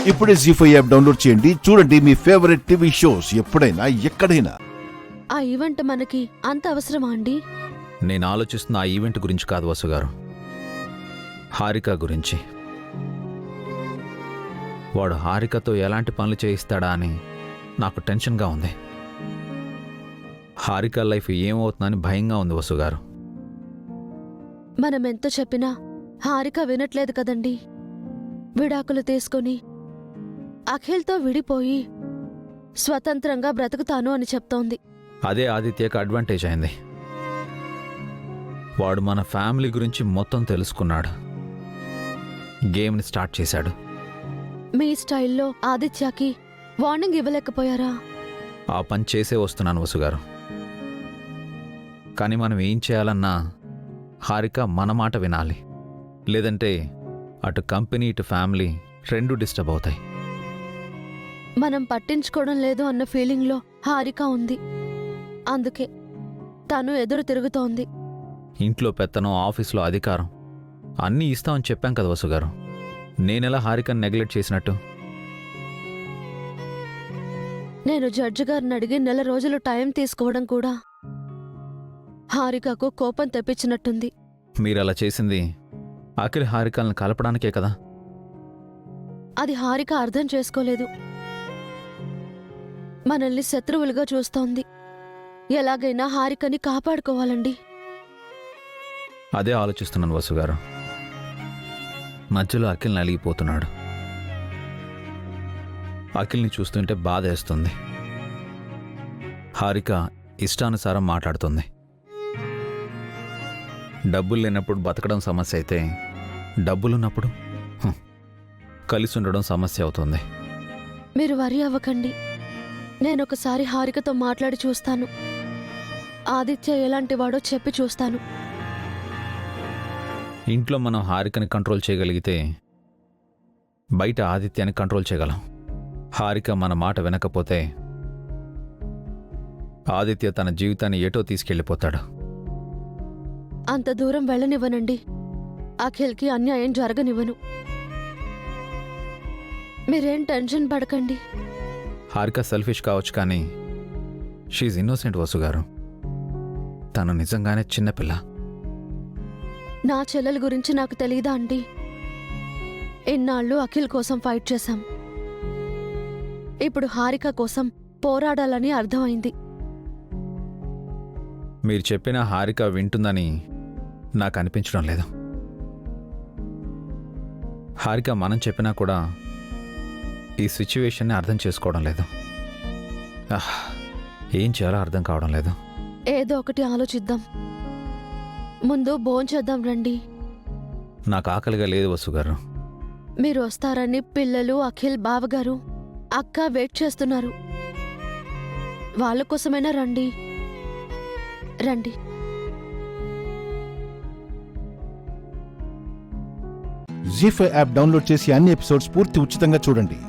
ఇప్పుడే జీ5 app download చేయండి. చూడండి మీ ఫేవరెట్ టీవీ షోస్ ఎప్పుడైనా ఎక్కడైనా. ఆ ఈవెంట్ మనకి అంత అవసరమా అండి? నేను ఆలోచిస్తున్న ఆ ఈవెంట్ గురించి కాదు వసుగారు, హారిక గురించి. వాడు హారికతో ఎలాంటి పనులు చేయిస్తాడా అని నాకు టెన్షన్గా ఉంది. హారిక లైఫ్ ఏమవుతుందని భయంగా ఉంది వసుగారు. మనం ఎంత చెప్పినా హారిక వినట్లేదు కదండి. విడాకులు తీసుకుని అఖిల్తో విడిపోయి స్వతంత్రంగా బ్రతుకుతాను అని చెప్తోంది. అదే ఆదిత్యకు అడ్వాంటేజ్ అయింది. వాడు మన ఫ్యామిలీ గురించి మొత్తం తెలుసుకున్నాడు, గేమ్ని స్టార్ట్ చేశాడు. మీ స్టైల్లో ఆదిత్యకి వార్నింగ్ ఇవ్వలేకపోయారా? ఆ పని చేసే వస్తున్నాను వసుగారు. కానీ మనం ఏం చేయాలన్నా హారిక మన మాట వినాలి. లేదంటే అటు కంపెనీ ఇటు ఫ్యామిలీ రెండు డిస్టర్బ్ అవుతాయి. మనం పట్టించుకోవడం లేదు అన్న ఫీలింగ్లో హారిక ఉంది. అందుకే తను ఎదురు తిరుగుతోంది. ఇంట్లో పెత్తనం, ఆఫీసులో అధికారం అన్నీ ఇస్తామని చెప్పాం కదా వసుగారు. నేనెలా హారికను నెగ్లెక్ట్ చేసినట్టు? నేను జడ్జి గారిని అడిగి 1 నెల రోజులు టైం తీసుకోవడం కూడా హారికకు కోపం తెప్పించినట్టుంది. మీరలా చేసింది అఖిల్ హారికలను కలపడానికే కదా. అది హారిక అర్థం చేసుకోలేదు. మనల్ని శత్రువులుగా చూస్తోంది. ఎలాగైనా హారికని కాపాడుకోవాలండి. అదే ఆలోచిస్తున్నాను వసుగారు. మధ్యలో అఖిల్ నలిగిపోతున్నాడు. అఖిల్ని చూస్తుంటే బాధ వేస్తుంది. హారిక ఇష్టానుసారం మాట్లాడుతుంది. డబ్బులు లేనప్పుడు బతకడం సమస్య అయితే, డబ్బులున్నప్పుడు కలిసి ఉండడం సమస్య అవుతుంది. మీరు వరి అవ్వకండి. నేనొకసారి హారికతో మాట్లాడి చూస్తాను. ఆదిత్య ఎలాంటివాడో చెప్పి చూస్తాను. ఇంట్లో మనం హారికని కంట్రోల్ చేయగలిగితే బయట ఆదిత్యాన్ని కంట్రోల్ చేయగలం. హారిక మన మాట వినకపోతే ఆదిత్య తన జీవితాన్ని ఏటో తీసుకెళ్ళిపోతాడు. అంత దూరం వెళ్ళనివ్వనండి. అఖిల్కి అన్యాయం జరగనివ్వను. మీరేం టెన్షన్ పడకండి. హారిక సెల్ఫిష్ కావచ్చు, కానీ షీఈ్ ఇన్నోసెంట్ వసుగారు. తను నిజంగానే చిన్నపిల్ల. నా చెల్లెల గురించి నాకు తెలీదా అండి? ఇన్నాళ్ళు అఖిల్ కోసం ఫైట్ చేశాం. ఇప్పుడు హారిక కోసం పోరాడాలని అర్థమైంది. మీరు చెప్పిన హారిక వింటుందని నాకు అనిపించడం లేదు. హారిక మనం చెప్పినా కూడా ఈ సిచ్యువేషన్ని అర్థం చేసుకోవడం లేదు. ఏం చేయాలో అర్థం కావడం లేదు. ఏదో ఒకటి ఆలోచిద్దాం. ముందు భోంచేద్దాం రండి. నాకు ఆకలిగా లేదు వసుగారు. మీరు వస్తారని పిల్లలు, అఖిల్ బావగారు, అక్క వెయిట్ చేస్తున్నారు. వాళ్ళ కోసమైనా రండి. రండి. జీ5 యాప్ డౌన్లోడ్ చేసి అన్ని ఎపిసోడ్స్ పూర్తి ఉచితంగా చూడండి.